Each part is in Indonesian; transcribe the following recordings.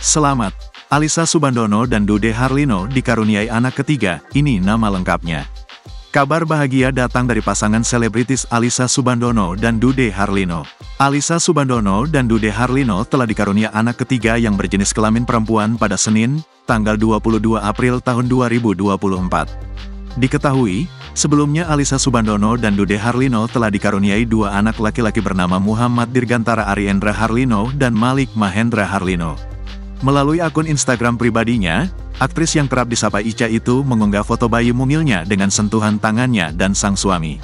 Selamat, Alyssa Soebandono dan Dude Harlino dikaruniai anak ketiga, ini nama lengkapnya. Kabar bahagia datang dari pasangan selebritis Alyssa Soebandono dan Dude Harlino. Alyssa Soebandono dan Dude Harlino telah dikarunia anak ketiga yang berjenis kelamin perempuan pada Senin, tanggal 22 April tahun 2024. Diketahui, sebelumnya Alyssa Soebandono dan Dude Harlino telah dikaruniai dua anak laki-laki bernama Muhammad Dirgantara Ariendra Harlino dan Malik Mahendra Harlino. Melalui akun Instagram pribadinya, aktris yang kerap disapa Icha itu mengunggah foto bayi mungilnya dengan sentuhan tangannya dan sang suami.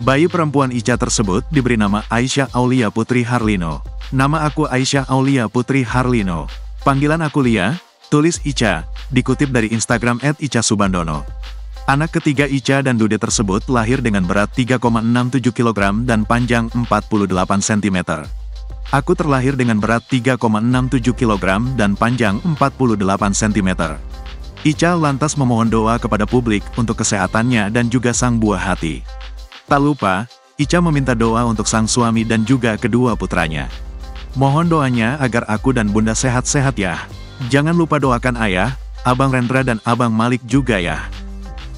Bayi perempuan Icha tersebut diberi nama Aisyah Aulia Putri Harlino. Nama aku Aisyah Aulia Putri Harlino. Panggilan aku Lia, tulis Icha, dikutip dari Instagram @icha_soebandono. Anak ketiga Icha dan Dude tersebut lahir dengan berat 3,67 kg dan panjang 48 cm. Aku terlahir dengan berat 3,67 kg dan panjang 48 cm. Icha lantas memohon doa kepada publik untuk kesehatannya dan juga sang buah hati. Tak lupa, Icha meminta doa untuk sang suami dan juga kedua putranya. Mohon doanya agar aku dan bunda sehat-sehat ya. Jangan lupa doakan ayah, abang Rendra dan abang Malik juga ya.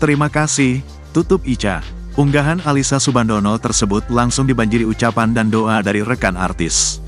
Terima kasih, tutup Icha. Unggahan Alyssa Soebandono tersebut langsung dibanjiri ucapan dan doa dari rekan artis.